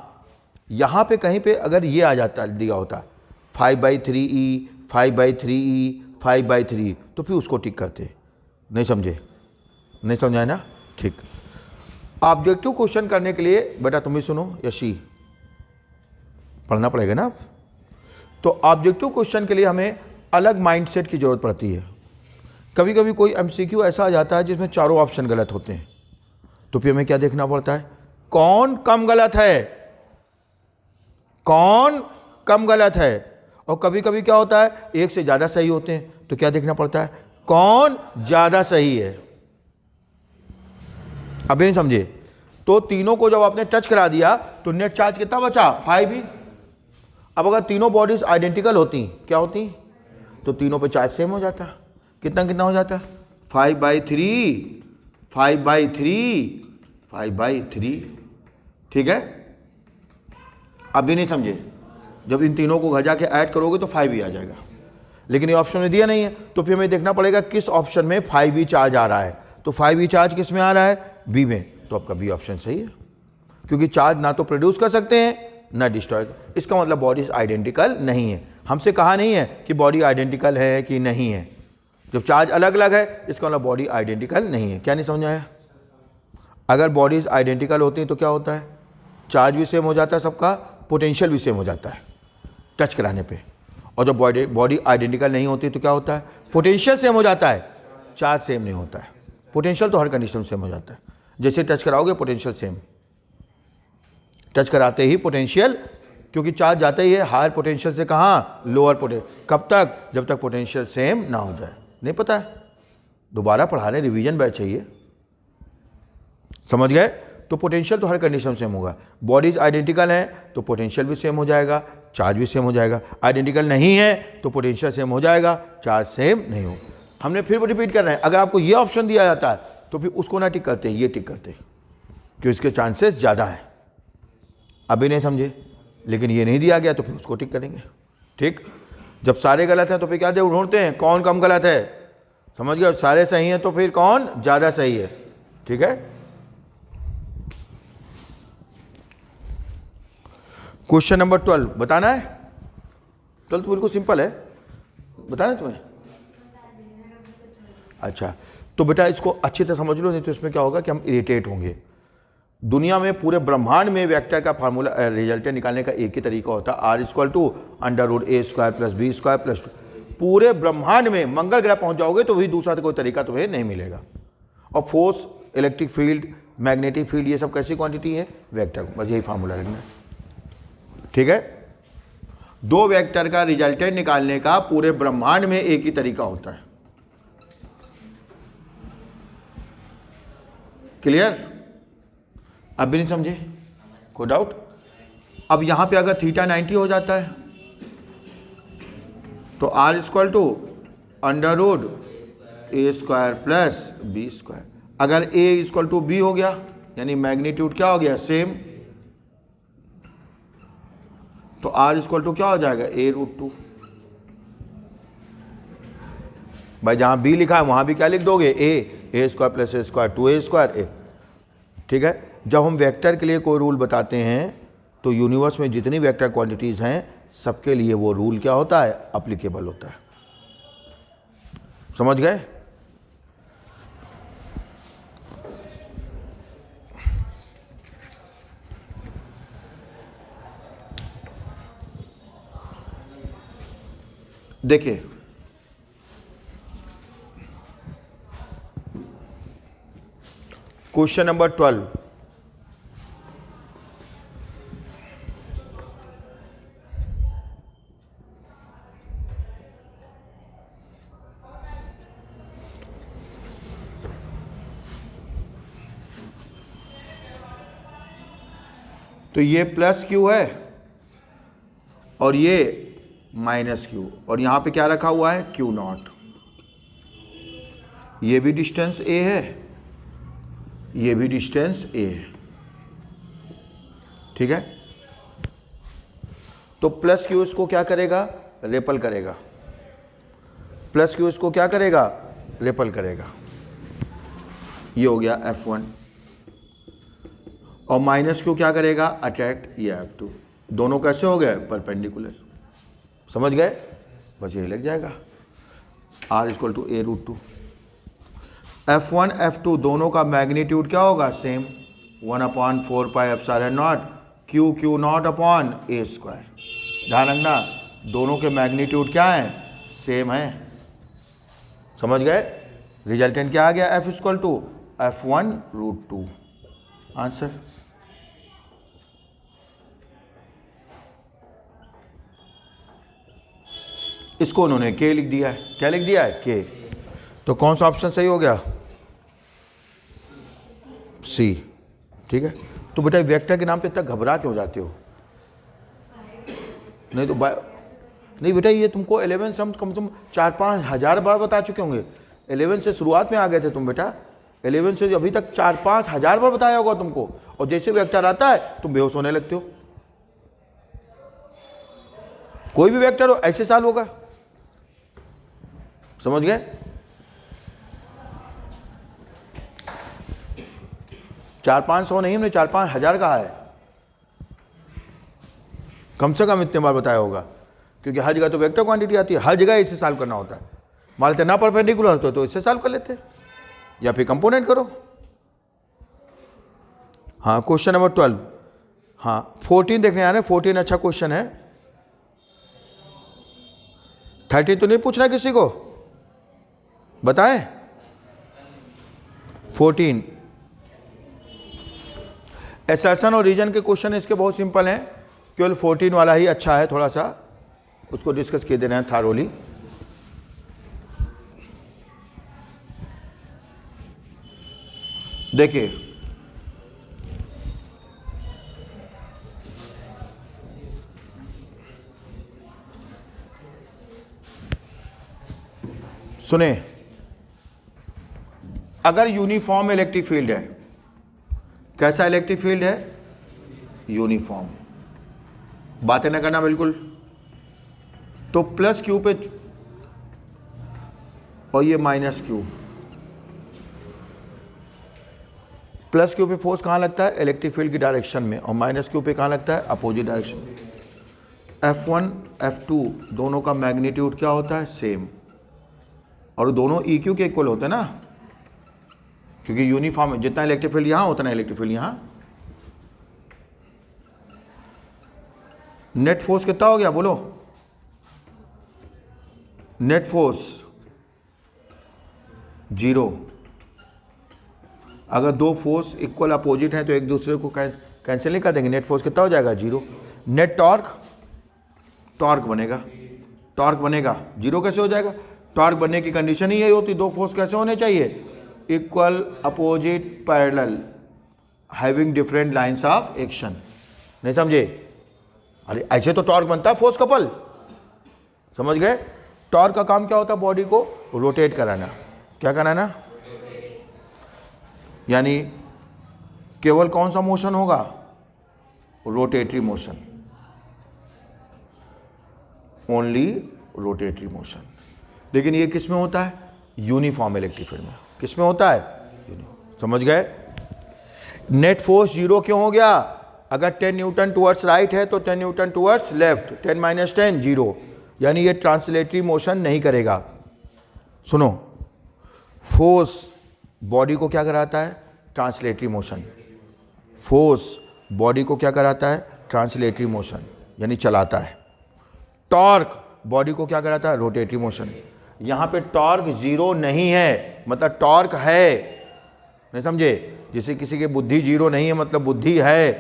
यहाँ पे कहीं पे अगर ये आ जाता दिया होता 5/3e 5/3e 5/3, तो फिर उसको टिक करते। नहीं समझे? नहीं समझाए ना? ठीक। ऑब्जेक्टिव क्वेश्चन करने के लिए बेटा तुम भी सुनो, यशी पढ़ना पड़ेगा ना। तो ऑब्जेक्टिव क्वेश्चन के लिए हमें अलग माइंडसेट की जरूरत पड़ती है। कभी कभी कोई एमसीक्यू ऐसा आ जाता है जिसमें चारों ऑप्शन गलत होते हैं, तो फिर हमें क्या देखना पड़ता है? कौन कम गलत है, कौन कम गलत है। और कभी कभी क्या होता है, एक से ज़्यादा सही होते हैं, तो क्या देखना पड़ता है? कौन ज़्यादा सही है। अभी नहीं समझे? तो तीनों को जब आपने टच करा दिया तो नेट चार्ज कितना बचा? 5e। अब अगर तीनों बॉडीज आइडेंटिकल होती क्या होती? तो तीनों पे चार्ज सेम हो जाता। कितना कितना हो जाता? 5/3 5/3 5/3। ठीक है, अब भी नहीं समझे? जब इन तीनों को घर जाके ऐड करोगे तो 5e आ जाएगा, लेकिन ये ऑप्शन में दिया नहीं है, तो फिर हमें देखना पड़ेगा किस ऑप्शन में 5e चार्ज आ रहा है। तो 5e चार्ज किस में आ रहा है? बी में, तो आपका बी ऑप्शन सही है, क्योंकि चार्ज ना तो प्रोड्यूस कर सकते हैं ना डिस्ट्रॉय। इसका मतलब बॉडीज आइडेंटिकल नहीं है। हमसे कहा नहीं है कि बॉडी आइडेंटिकल है कि नहीं है। जब चार्ज अलग अलग है इसका मतलब बॉडी आइडेंटिकल नहीं है। क्या नहीं समझ आया? अगर बॉडीज आइडेंटिकल होती हैं तो क्या होता है? चार्ज भी सेम हो जाता है सबका, पोटेंशियल भी सेम हो जाता है टच कराने पे। और जब बॉडी आइडेंटिकल नहीं होती तो क्या होता है? पोटेंशियल सेम हो जाता है, चार्ज सेम नहीं होता है। पोटेंशियल तो हर कंडीशन में सेम हो जाता है, जैसे टच कराओगे पोटेंशियल सेम, टच कराते ही पोटेंशियल, क्योंकि चार्ज जाता ही है हायर पोटेंशियल से कहाँ? Lower potential. कब तक? जब तक पोटेंशियल सेम ना हो जाए। नहीं पता है? दोबारा पढ़ा रहे, रिवीजन बैच चाहिए। समझ गए? तो पोटेंशियल तो हर कंडीशन सेम होगा। बॉडीज आइडेंटिकल हैं तो पोटेंशियल भी सेम हो जाएगा, चार्ज भी सेम हो जाएगा। आइडेंटिकल नहीं है तो पोटेंशियल सेम हो जाएगा, चार्ज सेम नहीं हो। हमने फिर रिपीट कर रहे हैं, अगर आपको ये ऑप्शन दिया जाता है तो फिर उसको ना टिक करते, ये टिक करते, क्योंकि इसके चांसेस ज़्यादा हैं। अभी नहीं समझे, लेकिन ये नहीं दिया गया तो फिर उसको टिक करेंगे। ठीक, जब सारे गलत हैं तो फिर क्या ढूंढते हैं, कौन कम गलत है। समझ गए, सारे सही हैं तो फिर कौन ज़्यादा सही है। ठीक है, क्वेश्चन नंबर 12 बताना है। 12 तो बिल्कुल सिंपल है, बताना है तुम्हें। अच्छा, तो बेटा इसको अच्छी तरह समझ लो, नहीं तो इसमें क्या होगा कि हम इरिटेट होंगे। दुनिया में पूरे ब्रह्मांड में वेक्टर का फार्मूला रिजल्टेंट निकालने का एक ही तरीका होता है, are equal to √a² + b² + 2। पूरे ब्रह्मांड में मंगल ग्रह पहुंच जाओगे तो वही दूसरा कोई तरीका तुम्हें नहीं मिलेगा। और force, electric field, magnetic field, ये सब कैसी क्वांटिटी है, वेक्टर, बस यही फार्मूला लिखना है। ठीक है, दो वेक्टर का रिजल्टेंट निकालने का पूरे ब्रह्मांड में एक ही तरीका होता है। क्लियर, अब भी नहीं समझे, कोई डाउट। अब यहां पे अगर थीटा 90 हो जाता है तो r equal to √a² + b²। अगर a इक्वल टू b हो गया, यानी मैग्नीट्यूड क्या हो गया, सेम, तो r इक्वल टू क्या हो जाएगा, a√2। भाई जहां b लिखा है वहां भी क्या लिख दोगे, a² + a² 2a²। ठीक है, जब हम वेक्टर के लिए कोई रूल बताते हैं तो यूनिवर्स में जितनी वेक्टर क्वांटिटीज़ हैं सबके लिए वो रूल क्या होता है, अप्लीकेबल होता है। समझ गए। देखिए, क्वेश्चन नंबर 12, तो ये +q है और ये -q, और यहां पे क्या रखा हुआ है, Q0। ये भी डिस्टेंस a है, ये भी डिस्टेंस a है। ठीक है, तो +q इसको क्या करेगा, रेपल करेगा। +q इसको क्या करेगा, रेपल करेगा। ये हो गया F1, और -q क्या करेगा, अट्रैक्ट, ये F2। दोनों कैसे हो गए, परपेंडिकुलर। समझ गए, बस यही लग जाएगा, r equal to a√2। F1 F2 दोनों का मैग्नीट्यूड क्या होगा, सेम, 1/4πε0 Q0/a²। ध्यान रखना, दोनों के मैग्नीट्यूड क्या हैं, सेम है। समझ गए, रिजल्टेंट क्या आ गया, F equal to F1√2। Answer. इसको उन्होंने k लिख दिया है, क्या लिख दिया है, k। तो कौन सा ऑप्शन सही हो गया, C। ठीक है, तो बेटा वेक्टर के नाम पे इतना घबरा क्यों जाते हो। नहीं तो नहीं बेटा, ये तुमको 11 से हम कम से कम 4-5 हज़ार बार बता चुके होंगे। 11 से शुरुआत में आ गए थे तुम बेटा, 11 से अभी तक 4-5 हज़ार बार बताया होगा तुमको। और जैसे वेक्टर आता है तुम बेहोश होने लगते हो। कोई भी वेक्टर हो ऐसे साल होगा। समझ गए, 400-500 नहीं, हमने 4-5 हज़ार कहा है, कम से कम इतने बार बताया होगा, क्योंकि हर जगह तो वेक्टर क्वांटिटी आती है, हर जगह इसे सॉल्व करना होता है। मान लेते ना परपेंडिकुलर तो इससे सॉल्व कर लेते, या फिर कंपोनेंट करो। हाँ, क्वेश्चन नंबर 12, हाँ 14 देखने आ रहे हैं। 14 अच्छा क्वेश्चन है, 13 तो नहीं पूछना किसी को, बताएं। 14 एसर्शन और रीजन के क्वेश्चन इसके बहुत सिंपल हैं, केवल 14 वाला ही अच्छा है, थोड़ा सा उसको डिस्कस किए देना है थारोली। देखिए सुने, अगर यूनिफॉर्म इलेक्ट्रिक फील्ड है, कैसा इलेक्ट्रिक फील्ड है? यूनिफॉर्म, बातें ना करना बिल्कुल। तो प्लस क्यू पे और ये माइनस क्यू, प्लस क्यू पे फोर्स कहाँ लगता है? इलेक्ट्रिक फील्ड की डायरेक्शन में, और माइनस क्यू पे कहाँ लगता है? अपोजिट डायरेक्शन में। F1 F2 दोनों का मैग्नीट्यूड क्या होता है? सेम, और दोनों EQ के इक्वल होते हैं ना, क्योंकि यूनिफॉर्म है, जितना इलेक्ट्रिक फील्ड यहां उतना इलेक्ट्रिक फील्ड यहां। नेट फोर्स कितना हो गया बोलो? Net force 0। अगर दो फोर्स इक्वल अपोजिट हैं तो एक दूसरे को कैंसिल नहीं कर देंगे, नेट फोर्स कितना हो जाएगा? 0। नेट टॉर्क, टॉर्क बनेगा, टॉर्क बनेगा 0 कैसे हो जाएगा? टॉर्क बनने की कंडीशन ही यही होती, दो फोर्स कैसे होने चाहिए? Equal, opposite, parallel, having different lines of action. नहीं समझे? अरे ऐसे तो टॉर्क बनता है फोर्स कपल, समझ गए? टॉर्क का काम क्या होता है? बॉडी को रोटेट कराना। क्या कराना? यानी केवल कौन सा मोशन होगा? Rotatory motion, only rotatory motion. लेकिन ये किस में होता है? यूनिफॉर्म इलेक्ट्रिक फील्ड में। किस में होता है? समझ गए? नेट फोर्स 0 क्यों हो गया? अगर 10 न्यूटन टुवर्ड्स राइट है तो 10 न्यूटन टुवर्ड्स लेफ्ट, 10 माइनस 10 0, यानी ये ट्रांसलेटरी मोशन नहीं करेगा। सुनो, फोर्स बॉडी को क्या कराता है? Translatory motion. फोर्स बॉडी को क्या कराता है? ट्रांसलेटरी मोशन, यानी चलाता है। टॉर्क बॉडी को क्या कराता है? Rotatory motion. यहां पे टॉर्क 0 नहीं है, मतलब टॉर्क है। नहीं समझे? जैसे किसी की बुद्धि 0 नहीं है मतलब बुद्धि है,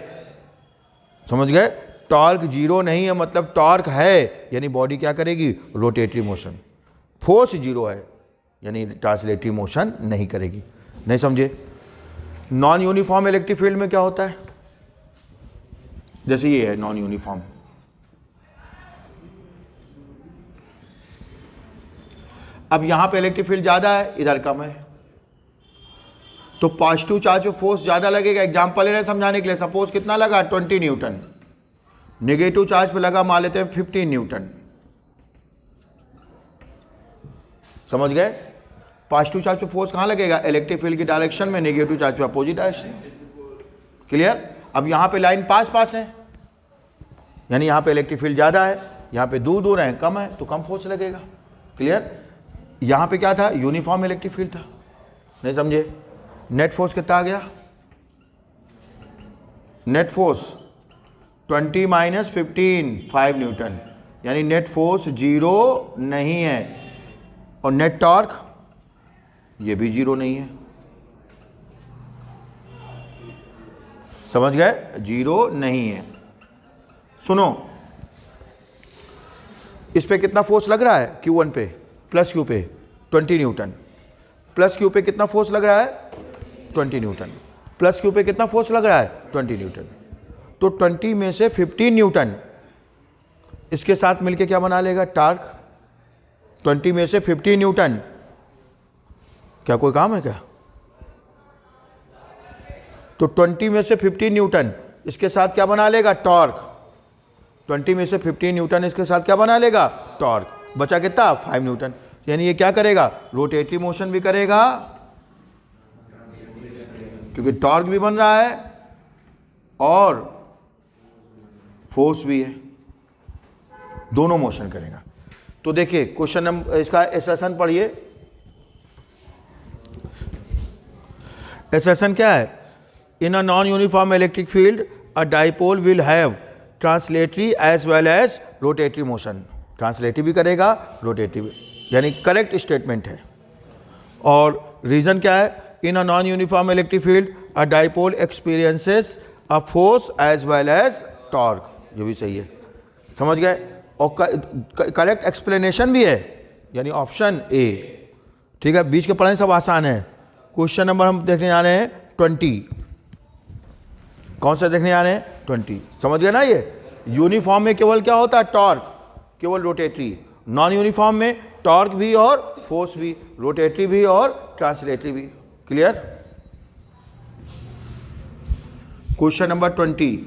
समझ गए? टॉर्क 0 नहीं है मतलब टॉर्क है, यानी बॉडी क्या करेगी? Rotatory motion. फोर्स 0 है, यानी ट्रांसलेटरी मोशन नहीं करेगी। नहीं समझे? नॉन यूनिफॉर्म इलेक्ट्रिक फील्ड में क्या होता है? जैसे ये है नॉन यूनिफॉर्म, अब यहां पे इलेक्ट्रिक फील्ड ज्यादा है, इधर कम है, तो पॉजिटिव चार्ज पे फोर्स ज्यादा लगेगा। एग्जांपल ले रहे हैं समझाने के लिए। सपोज कितना लगा? 20 न्यूटन। नेगेटिव चार्ज पे लगा, मान लेते हैं 15 न्यूटन। समझ गए? पॉजिटिव चार्ज पे फोर्स कहां लगेगा? इलेक्ट्रिक फील्ड की डायरेक्शन में, नेगेटिव चार्ज पे अपोजिट डायरेक्शन। क्लियर? अब यहां पे लाइन पास पास है, यानी यहां पे इलेक्ट्रिक फील्ड ज्यादा है, यहां पे दूर दूर है, कम है, तो कम फोर्स लगेगा। क्लियर? यहां पे क्या था? यूनिफॉर्म इलेक्ट्रिक फील्ड था। नहीं समझे? नेट फोर्स कितना आ गया? नेट फोर्स 20 माइनस 15 5 न्यूटन, यानी नेट फोर्स 0 नहीं है। और नेट टॉर्क ये भी 0 नहीं है। समझ गए? 0 नहीं है। सुनो, इस पे कितना फोर्स लग रहा है? Q1 पे, प्लस Q पे 20 न्यूटन। प्लस Q पे कितना फोर्स लग रहा है? 20 न्यूटन। प्लस Q पे कितना फोर्स लग रहा है? 20 न्यूटन। तो 20 में से 15 न्यूटन इसके साथ मिलके क्या बना लेगा? टॉर्क। 20 में से 15 न्यूटन, क्या कोई काम है क्या? तो 20 में से 15 न्यूटन इसके साथ क्या बना लेगा? टॉर्क। 20 में से 15 न्यूटन इसके साथ क्या बना लेगा? टॉर्क। बचा कितना? 5 न्यूटन। यानी ये क्या करेगा? रोटेटरी मोशन भी करेगा, क्योंकि टॉर्क भी बन रहा है और फोर्स भी है, दोनों मोशन करेगा। तो देखिए क्वेश्चन नंबर, इसका एसेशन पढ़िए। एसेशन क्या है? In a non uniform electric field a dipole will have translatory as well as rotatory motion. Translatory भी करेगा, रोटेटरी भी, यानी करेक्ट स्टेटमेंट है। और रीजन क्या है? In a non uniform electric field a dipole experiences a force as well as torque. ये भी सही है, समझ गए? और करेक्ट एक्सप्लेनेशन भी है, यानी ऑप्शन ए। ठीक है, बीच के पढ़ने सब आसान है। क्वेश्चन नंबर हम देखने जा रहे हैं 20। कौन सा देखने जा रहे हैं? 20। समझ गए ना? ये यूनिफॉर्म में केवल क्या होता है? टॉर्क, केवल रोटेटरी। नॉन यूनिफॉर्म में टॉर्क भी और फोर्स भी, रोटेटरी भी और ट्रांसलेटरी भी। क्लियर? क्वेश्चन नंबर 20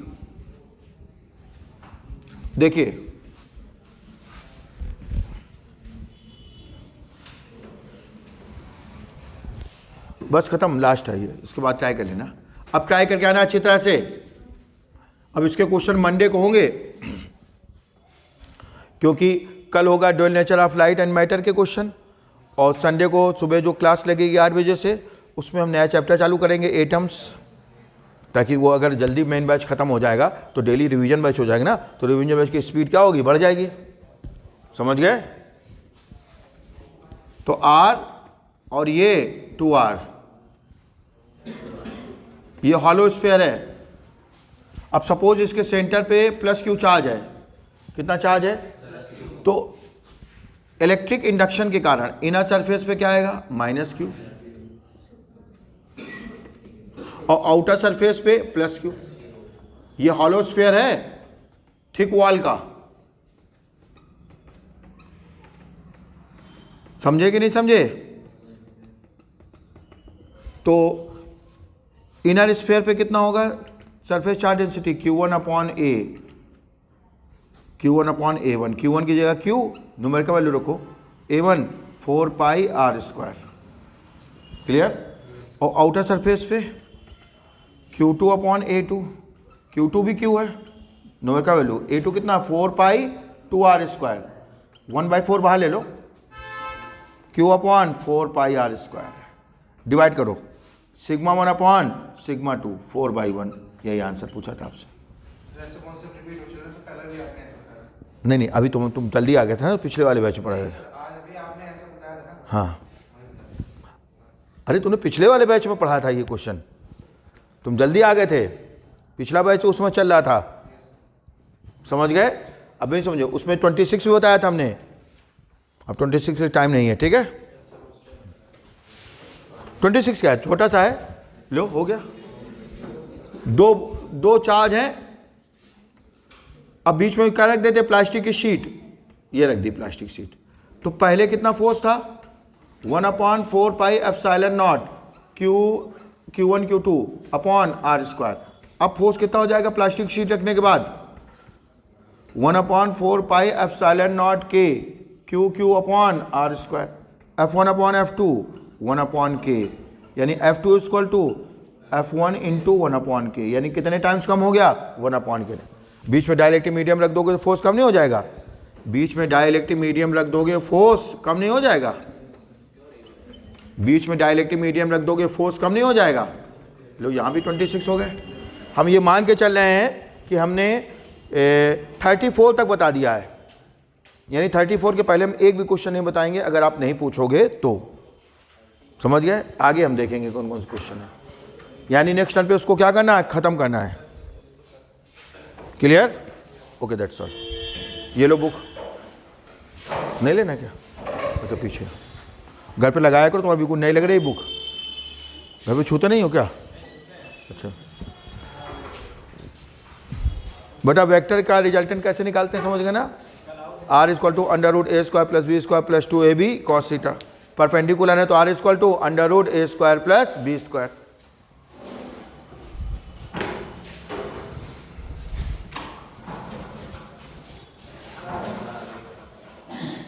देखिए, बस खत्म, लास्ट है ये, इसके बाद ट्राई कर लेना। अब ट्राई करके आना अच्छी तरह से। अब इसके क्वेश्चन मंडे को होंगे, क्योंकि कल होगा dual nature of light and matter के क्वेश्चन, और संडे को सुबह जो क्लास लगेगी 8 बजे से, उसमें हम नया चैप्टर चालू करेंगे एटम्स, ताकि वो अगर जल्दी मेन बैच खत्म हो जाएगा तो डेली रिवीजन बैच हो जाएगा ना, तो रिवीजन बैच की स्पीड क्या होगी, बढ़ जाएगी। समझ गए? तो R और ये 2R, ये हॉलो स्फीयर है। अब सपोज इसके सेंटर पे प्लस क्यू चार्ज है, कितना चार्ज है, तो इलेक्ट्रिक इंडक्शन के कारण इनर सरफेस पे क्या आएगा, माइनस क्यू, और आउटर सरफेस पे प्लस क्यू। ये हॉलो स्फीयर है थिक वॉल का, समझे कि नहीं समझे? तो इनर स्फीयर पे कितना होगा surface charge density, Q1 upon A, Q1 upon A1, Q1 की जगह Q न्यूमेरिकल वैल्यू रखो, A1 4 पाई R स्क्वायर। क्लियर? और आउटर सरफेस पे Q2 अपॉन A2, Q2 भी Q है, न्यूमेरिकल वैल्यू, A2 कितना 4 पाई 2R स्क्वायर, 1/4 बाहर ले लो, Q अपॉन 4 पाई R स्क्वायर, डिवाइड करो, सिग्मा 1 अपॉन सिग्मा 2, 4/1। यही आंसर पूछा था आपसे। नहीं, अभी तुम जल्दी आ गए थे ना, पिछले वाले बैच में पढ़ा था। हाँ, अरे तुमने पिछले वाले बैच में पढ़ा था ये क्वेश्चन, तुम जल्दी आ गए थे, पिछला बैच उस समय चल रहा था। समझ गए? अब नहीं समझो, उसमें 26 भी बताया था हमने, अब 26 से टाइम नहीं है, ठीक है? 26 क्या है, छोटा सा है, लो हो गया। दो चार्ज हैं, अब बीच में क्या रख देते, प्लास्टिक की शीट, ये रख दी प्लास्टिक शीट। तो पहले कितना फोर्स था, 1/4 pi epsilon naught Q1 Q2 upon R square. अब फोर्स कितना हो जाएगा प्लास्टिक शीट रखने के बाद, 1/4 pi epsilon naught K Q upon R square, F1 upon F2 1 upon K, यानी F2 equal to F1 into 1 upon K, यानी कितने टाइम्स कम हो गया, 1 अपॉन K। बीच में डाइलेक्ट्रिक मीडियम रख दोगे तो फोर्स कम नहीं हो जाएगा, बीच में डाइलेक्ट्रिक मीडियम रख दोगे फोर्स कम नहीं हो जाएगा, बीच में डाइलेक्ट्रिक मीडियम रख दोगे फोर्स कम नहीं हो जाएगा। लो यहाँ भी 26 हो गए। हम ये मान के चल रहे हैं कि हमने 34 तक बता दिया है, यानी 34 के पहले हम एक भी क्वेश्चन नहीं बताएंगे अगर आप नहीं पूछोगे तो। समझ गए? आगे हम देखेंगे कौन कौन से क्वेश्चन है, यानी नेक्स्ट टर्न पे उसको क्या करना है, खत्म करना है। क्लियर? Okay, that's all. ये लो बुक, नहीं लेना क्या, तो पीछे घर पे लगाया करो, तुम अभी को नहीं लग रही बुक, घर पे छूते नहीं हो क्या? अच्छा बेटा, वेक्टर का रिजल्टेंट कैसे निकालते हैं, समझ गए ना? R equal to √a² plus b² plus 2ab cos theta, perpendicular है तो R equal to √a² plus b²।